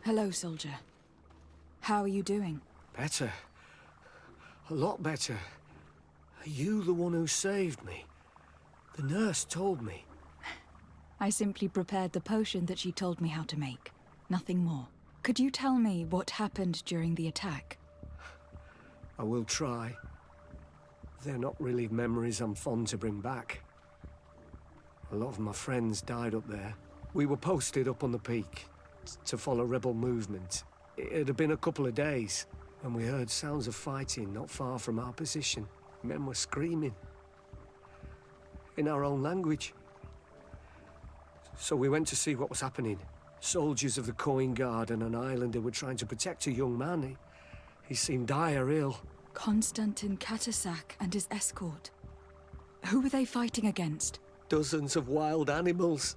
Hello, soldier. How are you doing? Better. A lot better. Are you the one who saved me? The nurse told me. I simply prepared the potion that she told me how to make. Nothing more. Could you tell me what happened during the attack? I will try. They're not really memories I'm fond to bring back. A lot of my friends died up there. We were posted up on the peak to follow rebel movement. It had been a couple of days, and we heard sounds of fighting not far from our position. Men were screaming. In our own language. So we went to see what was happening. Soldiers of the Coin Guard and an islander were trying to protect a young man. He seemed dire ill. Constantin and his escort. Who were they fighting against? Dozens of wild animals.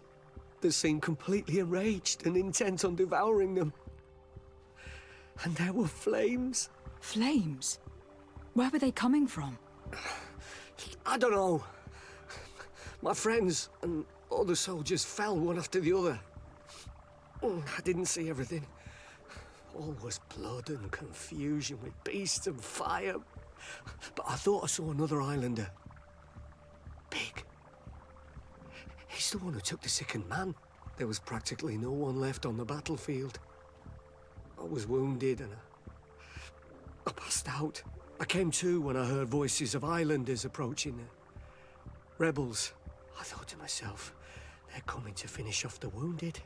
They seemed completely enraged and intent on devouring them. And there were flames. Flames? Where were they coming from? I don't know. My friends and other soldiers fell one after the other. I didn't see everything. All was blood and confusion with beasts and fire. But I thought I saw another islander. Big. He's the one who took the sickened man. There was practically no one left on the battlefield. I was wounded and I passed out. I came to when I heard voices of islanders approaching. Rebels. I thought to myself, they're coming to finish off the wounded.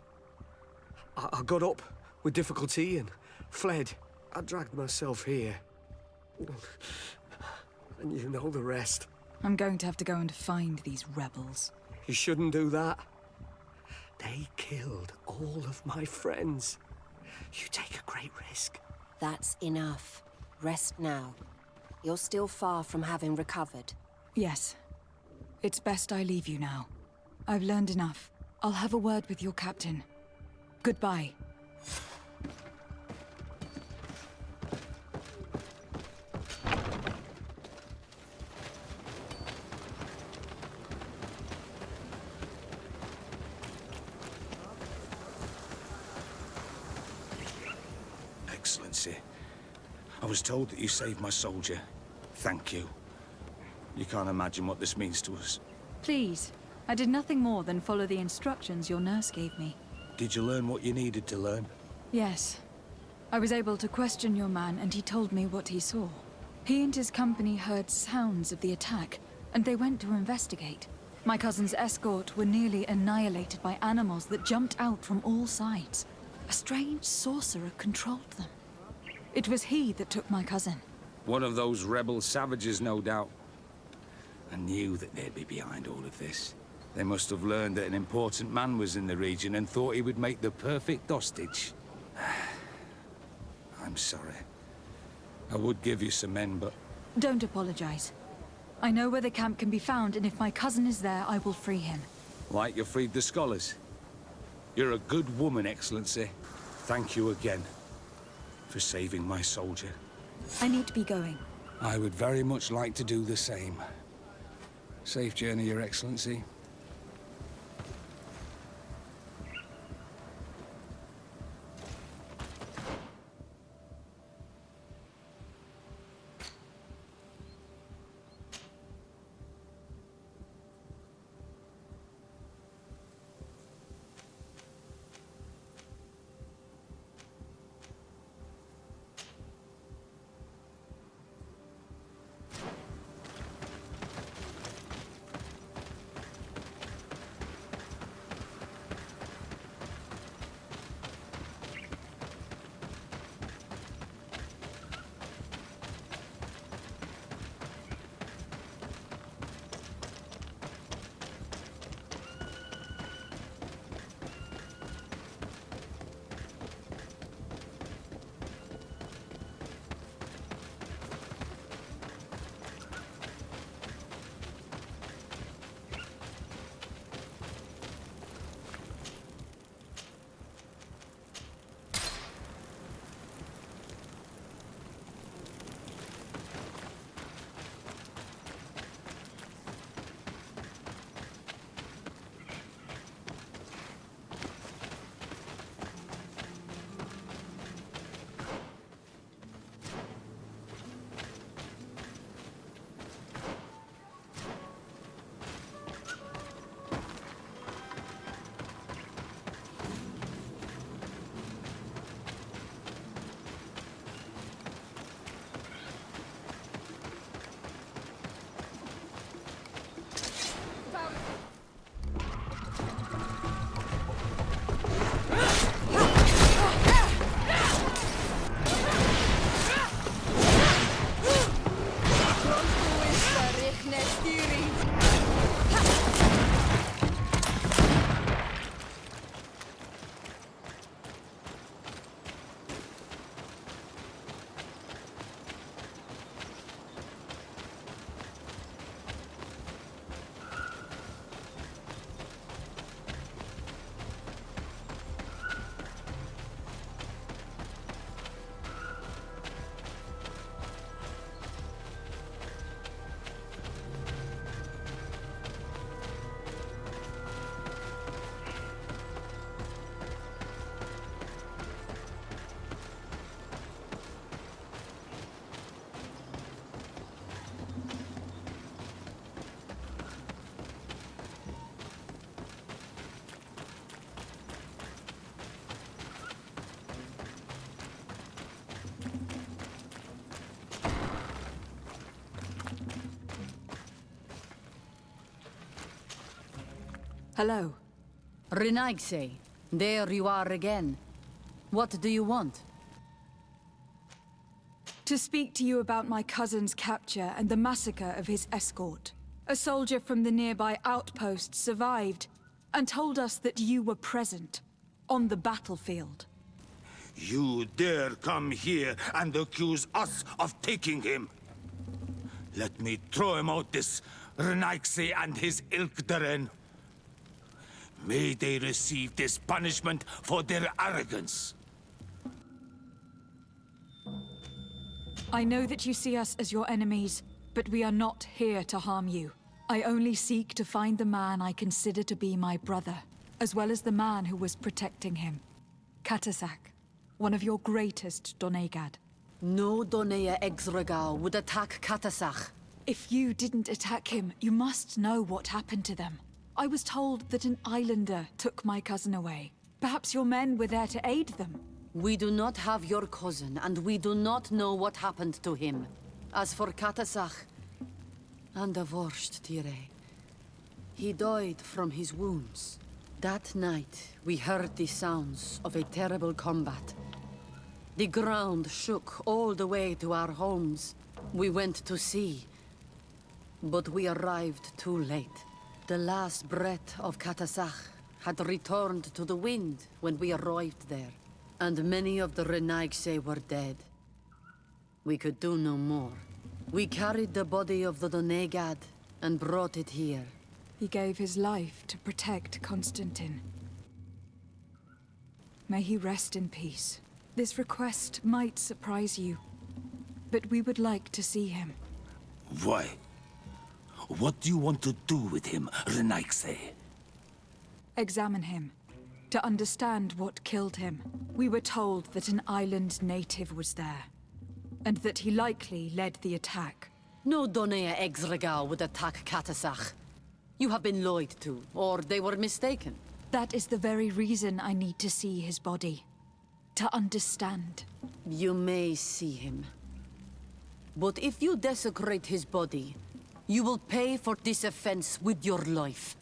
I got up with difficulty and fled. I dragged myself here. And you know the rest. I'm going to have to go and find these rebels. You shouldn't do that. They killed all of my friends. You take a great risk. That's enough. Rest now. You're still far from having recovered. Yes. It's best I leave you now. I've learned enough. I'll have a word with your captain. Goodbye. Excellency, I was told that you saved my soldier. Thank you. You can't imagine what this means to us. Please. I did nothing more than follow the instructions your nurse gave me. Did you learn what you needed to learn? Yes. I was able to question your man, and he told me what he saw. He and his company heard sounds of the attack, and they went to investigate. My cousin's escort were nearly annihilated by animals that jumped out from all sides. A strange sorcerer controlled them. It was he that took my cousin. One of those rebel savages, no doubt. I knew that they'd be behind all of this. They must have learned that an important man was in the region and thought he would make the perfect hostage. I'm sorry. I would give you some men, but... Don't apologize. I know where the camp can be found, and if my cousin is there, I will free him. Like you freed the scholars. You're a good woman, Excellency. Thank you again for saving my soldier. I need to be going. I would very much like to do the same. Safe journey, Your Excellency. Hello. Renaigse, there you are again. What do you want? To speak to you about my cousin's capture and the massacre of his escort. A soldier from the nearby outpost survived and told us that you were present on the battlefield. You dare come here and accuse us of taking him? Let me throw him out this Renaigse and his ilk therein. May they receive this punishment for their arrogance. I know that you see us as your enemies, but we are not here to harm you. I only seek to find the man I consider to be my brother, as well as the man who was protecting him. Katasak, one of your greatest Donegad. No Donea Exregao would attack Katasach. If you didn't attack him, you must know what happened to them. I was told that an islander took my cousin away. Perhaps your men were there to aid them. We do not have your cousin, and we do not know what happened to him. As for Katasach, unerforschte, he died from his wounds. That night, we heard the sounds of a terrible combat. The ground shook all the way to our homes. We went to see, but we arrived too late. The last breath of Katasach had returned to the wind when we arrived there, and many of the Renaigse were dead. We could do no more. We carried the body of the Donegad and brought it here. He gave his life to protect Constantin. May he rest in peace. This request might surprise you, but we would like to see him. Why? What do you want to do with him, Renaigse? Examine him, to understand what killed him. We were told that an island native was there, and that he likely led the attack. No Donea Exregao would attack Katasach. You have been lied to, or they were mistaken. That is the very reason I need to see his body. To understand. You may see him. But if you desecrate his body, you will pay for this offense with your life.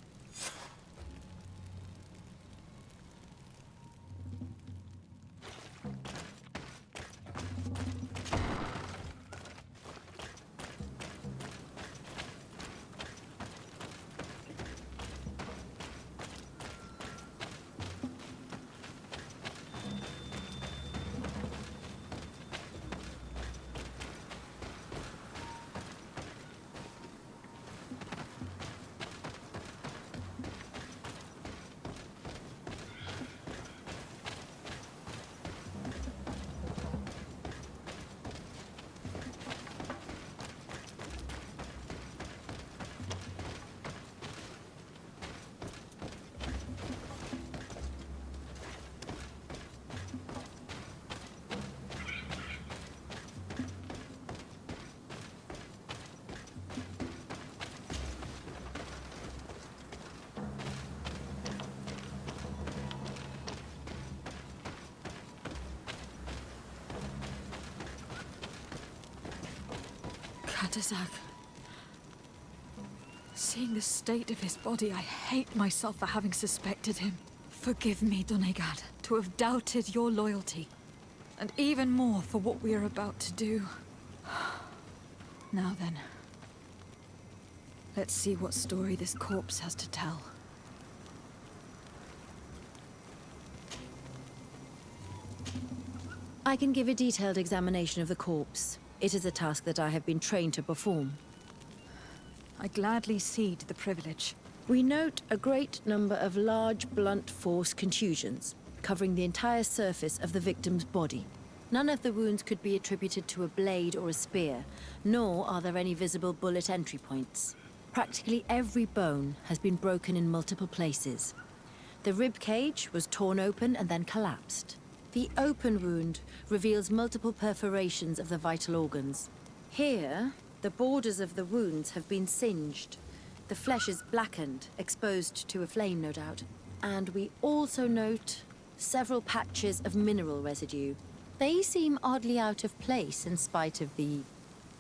Katasak. Seeing the state of his body, I hate myself for having suspected him. Forgive me, Donegad, to have doubted your loyalty. And even more for what we are about to do. Now then. Let's see what story this corpse has to tell. I can give a detailed examination of the corpse. It is a task that I have been trained to perform. I gladly cede the privilege. We note a great number of large, blunt force contusions, covering the entire surface of the victim's body. None of the wounds could be attributed to a blade or a spear, nor are there any visible bullet entry points. Practically every bone has been broken in multiple places. The rib cage was torn open and then collapsed. The open wound reveals multiple perforations of the vital organs. Here, the borders of the wounds have been singed. The flesh is blackened, exposed to a flame, no doubt. And we also note several patches of mineral residue. They seem oddly out of place in spite of the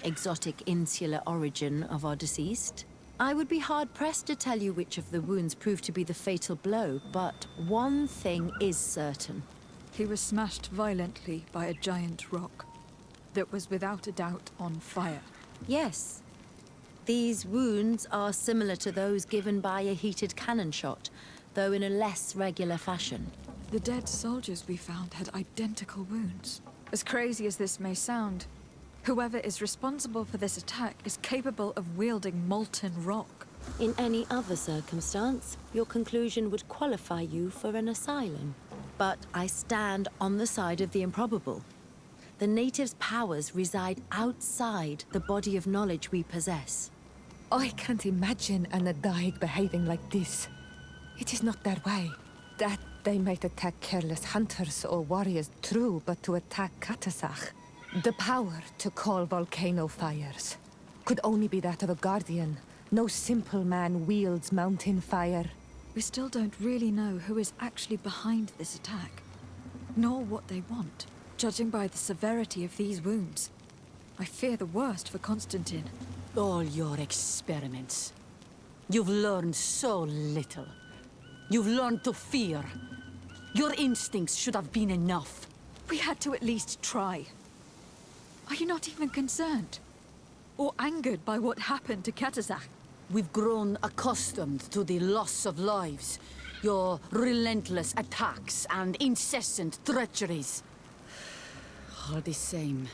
exotic insular origin of our deceased. I would be hard-pressed to tell you which of the wounds proved to be the fatal blow, but one thing is certain. He was smashed violently by a giant rock that was without a doubt on fire. Yes. These wounds are similar to those given by a heated cannon shot, though in a less regular fashion. The dead soldiers we found had identical wounds. As crazy as this may sound, whoever is responsible for this attack is capable of wielding molten rock. In any other circumstance, your conclusion would qualify you for an asylum. But I stand on the side of the improbable. The natives' powers reside outside the body of knowledge we possess. I can't imagine an Adaig behaving like this. It is not their way. That they might attack careless hunters or warriors, true, but to attack Katasach, the power to call volcano fires, could only be that of a guardian. No simple man wields mountain fire. We still don't really know who is actually behind this attack, nor what they want. Judging by the severity of these wounds, I fear the worst for Constantin. All your experiments. You've learned so little. You've learned to fear. Your instincts should have been enough. We had to at least try. Are you not even concerned? Or angered by what happened to Katasach? We've grown accustomed to the loss of lives, your relentless attacks and incessant treacheries. All the same,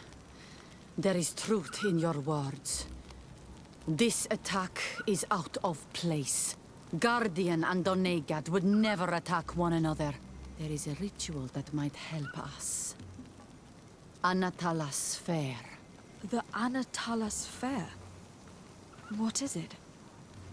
there is truth in your words. This attack is out of place. Guardian and Donegad would never attack one another. There is a ritual that might help us. Anatalas Fair. The Anatalas Fair? What is it?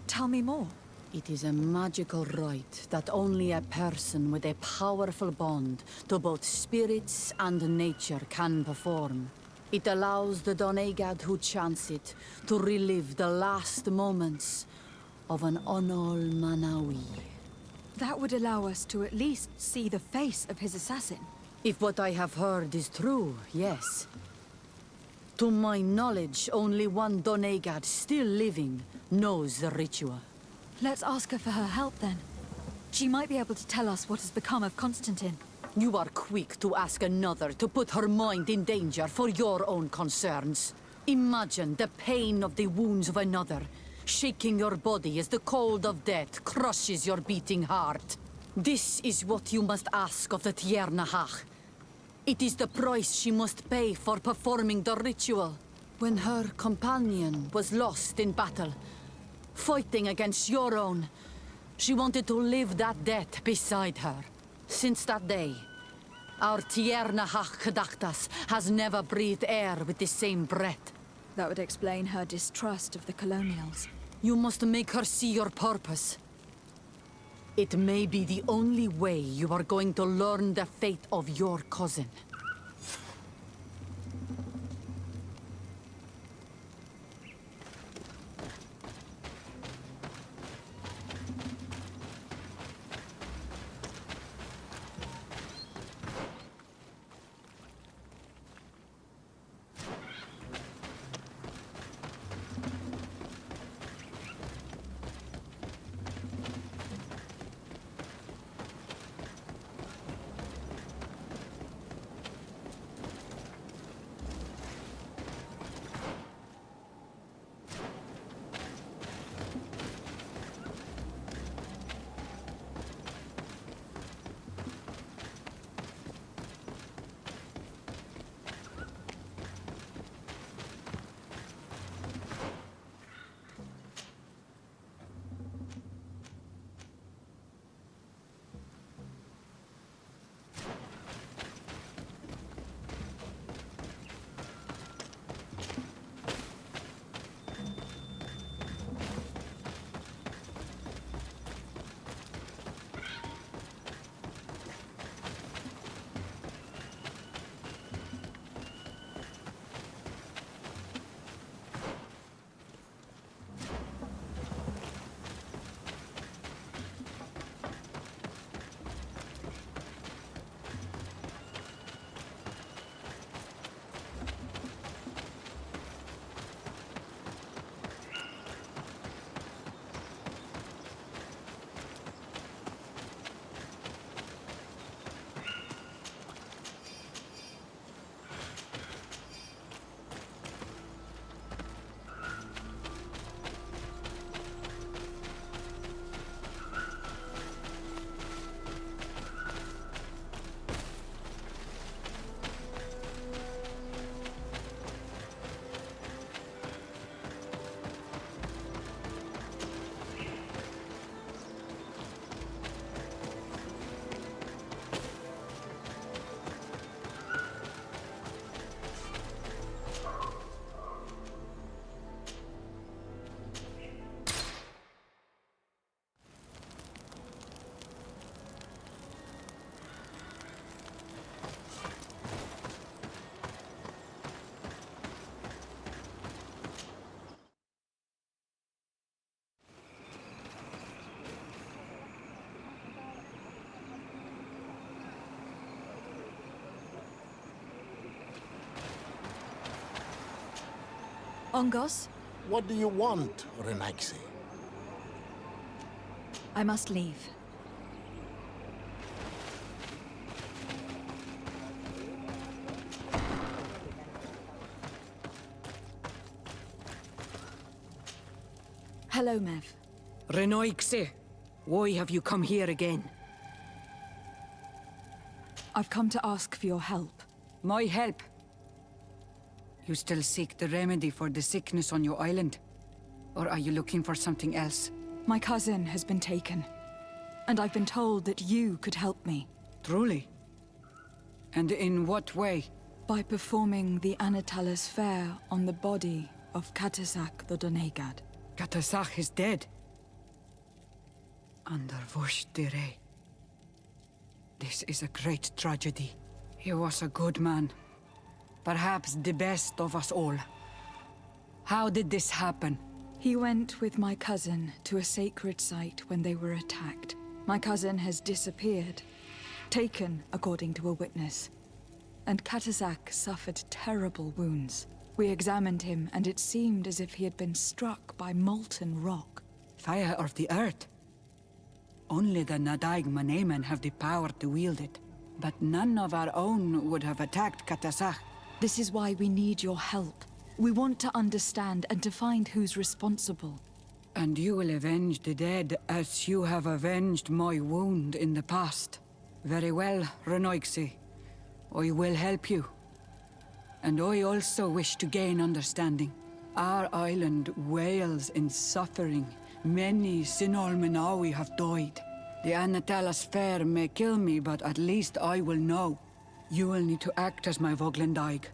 Tell me more. It is a magical rite that only a person with a powerful bond to both spirits and nature can perform. It allows the Donegad who chants it to relive the last moments of an Onol Manawi. That would allow us to at least see the face of his assassin. If what I have heard is true, yes. To my knowledge, only one Donegad still living knows the ritual. Let's ask her for her help then. She might be able to tell us what has become of Constantin. You are quick to ask another to put her mind in danger for your own concerns. Imagine the pain of the wounds of another, shaking your body as the cold of death crushes your beating heart. This is what you must ask of the Tiernahach. It is the price she must pay for performing the ritual. When her companion was lost in battle, fighting against your own, she wanted to live that death beside her. Since that day, our Tiernahach Kadaktas has never breathed air with the same breath. That would explain her distrust of the colonials. You must make her see your purpose. It may be the only way you are going to learn the fate of your cousin. Ongos, What do you want, Renaixi? I must leave. Hello, Mev. Renoixe, why have you come here again? I've come to ask for your help. My help? You still seek the remedy for the sickness on your island? Or are you looking for something else? My cousin has been taken, and I've been told that you could help me. Truly? And in what way? By performing the Anatalis fair on the body of Katasak the Donegad. Katasach is dead. Under Vush Dire. This is a great tragedy. He was a good man. Perhaps the best of us all. How did this happen? He went with my cousin to a sacred site when they were attacked. My cousin has disappeared. Taken, according to a witness. And Katasak suffered terrible wounds. We examined him, and it seemed as if he had been struck by molten rock. Fire of the earth? Only the Nadaig Manemen have the power to wield it. But none of our own would have attacked Katasach. This is why we need your help. We want to understand and to find who's responsible. And you will avenge the dead as you have avenged my wound in the past. Very well, Renoixe. I will help you. And I also wish to gain understanding. Our island wails in suffering. Many Sinol Menawi have died. The Anatalas fair may kill me, but at least I will know. You will need to act as my Voglendaig,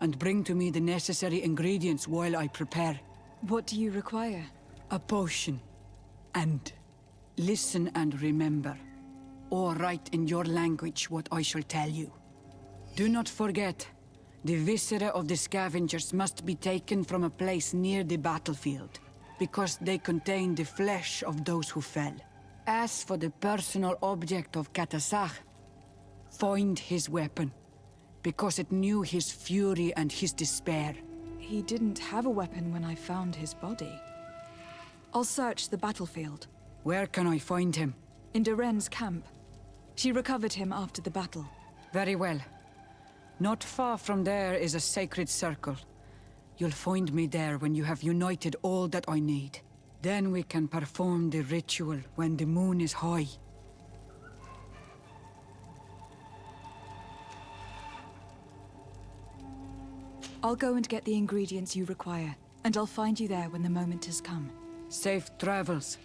and bring to me the necessary ingredients while I prepare. What do you require? A potion. And listen and remember, or write in your language what I shall tell you. Do not forget, the viscera of the scavengers must be taken from a place near the battlefield, because they contain the flesh of those who fell. As for the personal object of Katasach, find his weapon, because it knew his fury and his despair. He didn't have a weapon when I found his body. I'll search the battlefield. Where can I find him? In Doren's camp. She recovered him after the battle. Very well. Not far from there is a sacred circle. You'll find me there when you have united all that I need. Then we can perform the ritual when the moon is high. I'll go and get the ingredients you require, and I'll find you there when the moment has come. Safe travels.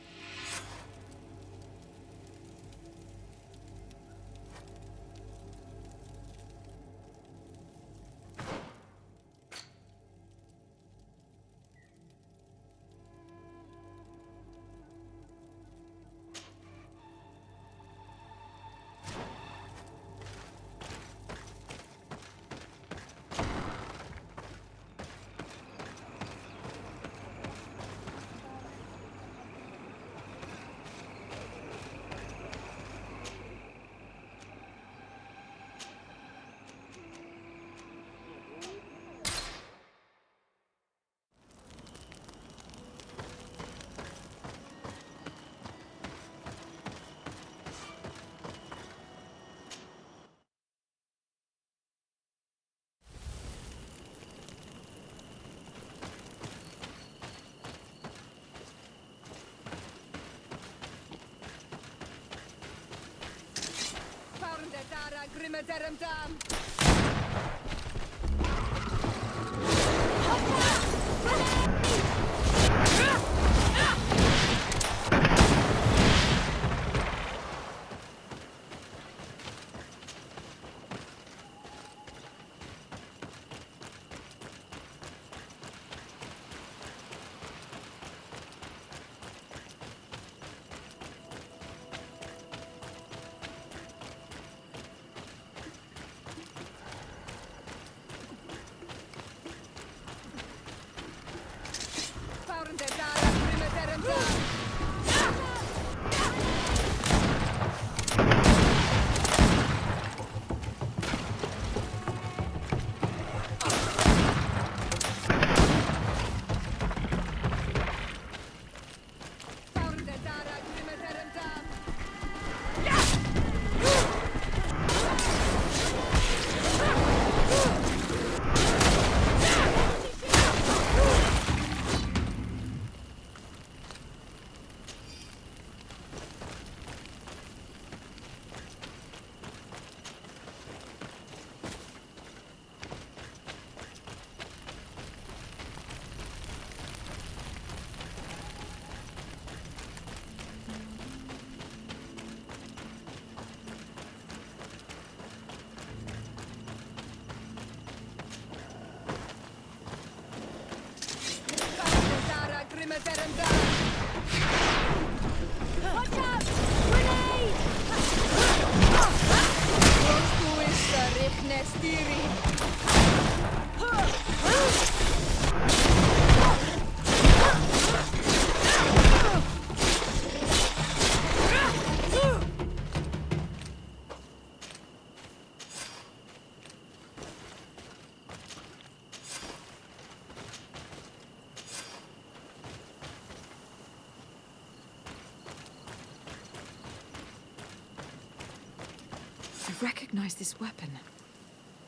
I recognize this weapon.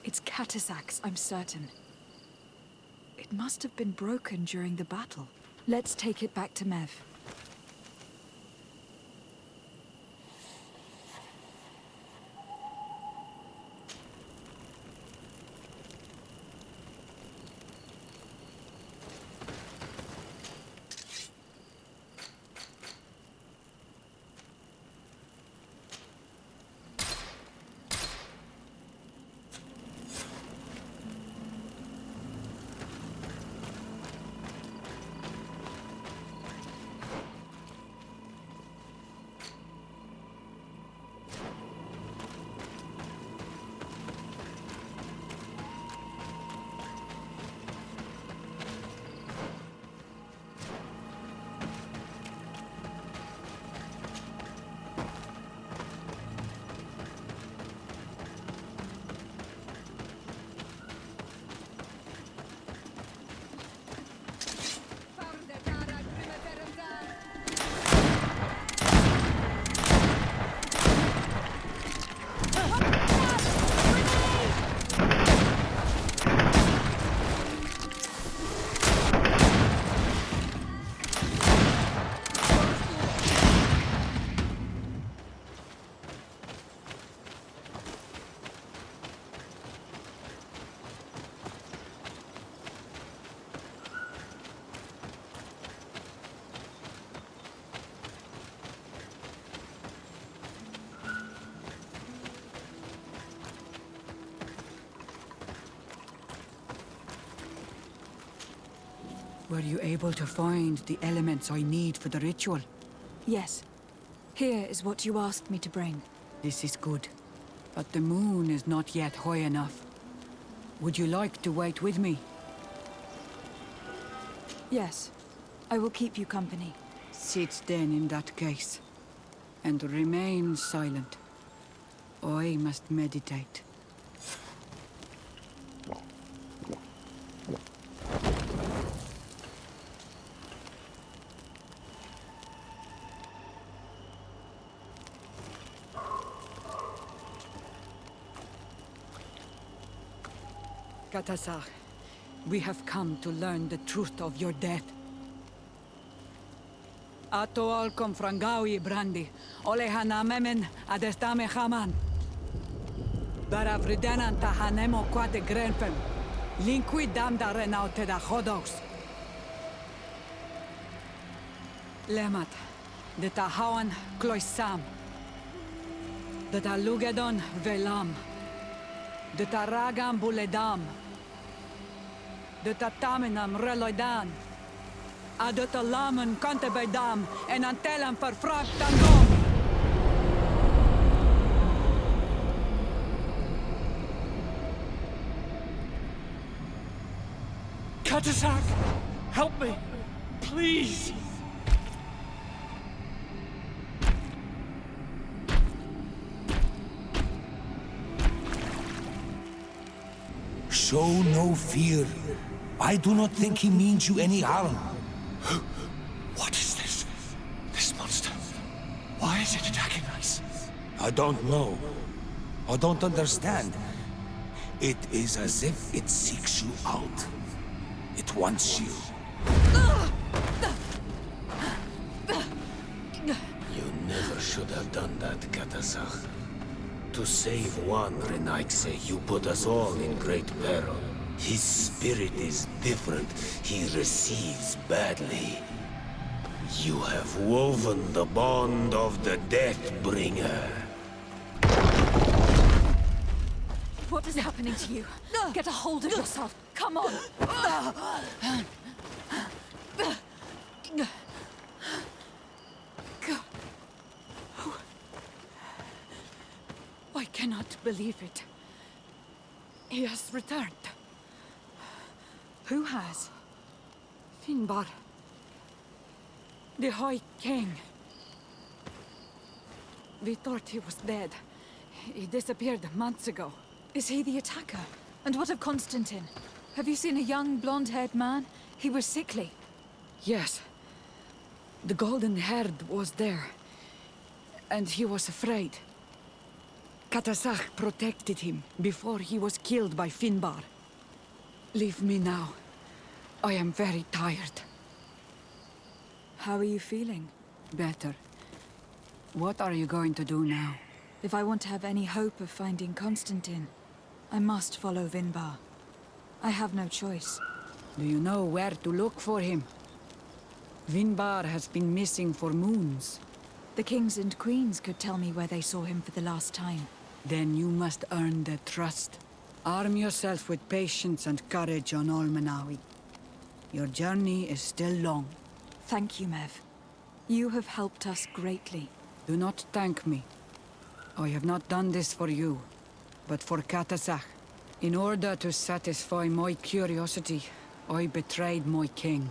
It's Catasax, I'm certain. It must have been broken during the battle. Let's take it back to Mev. Were you able to find the elements I need for the ritual? Yes. Here is what you asked me to bring. This is good. But the moon is not yet high enough. Would you like to wait with me? Yes. I will keep you company. Sit then in that case. And remain silent. I must meditate. Katasar, we have come to learn the truth of your death. Ato alkom frangawi brandi, olehana memen adestame haman. Baravridenan tahanemo quate grenfem, linqui damda renaute da hodos. Lemat, de tahawan kloisam, de talugedon velam, de taragam buledam, de tatamenam reloidan, adota lamen contebedam en antelam verfractandom. Katasak! Help me! Please! Show no fear. I do not think he means you any harm. What is this? This monster? Why is it attacking us? I don't know. I don't understand. It is as if it seeks you out. It wants you. You never should have done that, Katasach. To save one, Renaikse, you put us all in great peril. His spirit is different. He receives badly. You have woven the bond of the Deathbringer. What is happening to you? Get a hold of yourself. Come on. I cannot believe it. He has returned. Who has? Finbar. The High King. We thought he was dead. He disappeared months ago. Is he the attacker? And what of Constantin? Have you seen a young, blonde-haired man? He was sickly. Yes. The golden-haired was there. And he was afraid. Katasach protected him before he was killed by Finbar. Leave me now. I am very tired. How are you feeling? Better. What are you going to do now? If I want to have any hope of finding Constantin, I must follow Vinbar. I have no choice. Do you know where to look for him? Vinbar has been missing for moons. The kings and queens could tell me where they saw him for the last time. Then you must earn their trust. Arm yourself with patience and courage on Olmenawi. Your journey is still long. Thank you, Mev. You have helped us greatly. Do not thank me. I have not done this for you, but for Katasach. In order to satisfy my curiosity, I betrayed my king.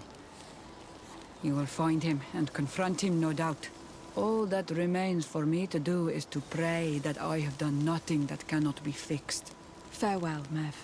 You will find him and confront him, no doubt. All that remains for me to do is to pray that I have done nothing that cannot be fixed. Farewell, Mev.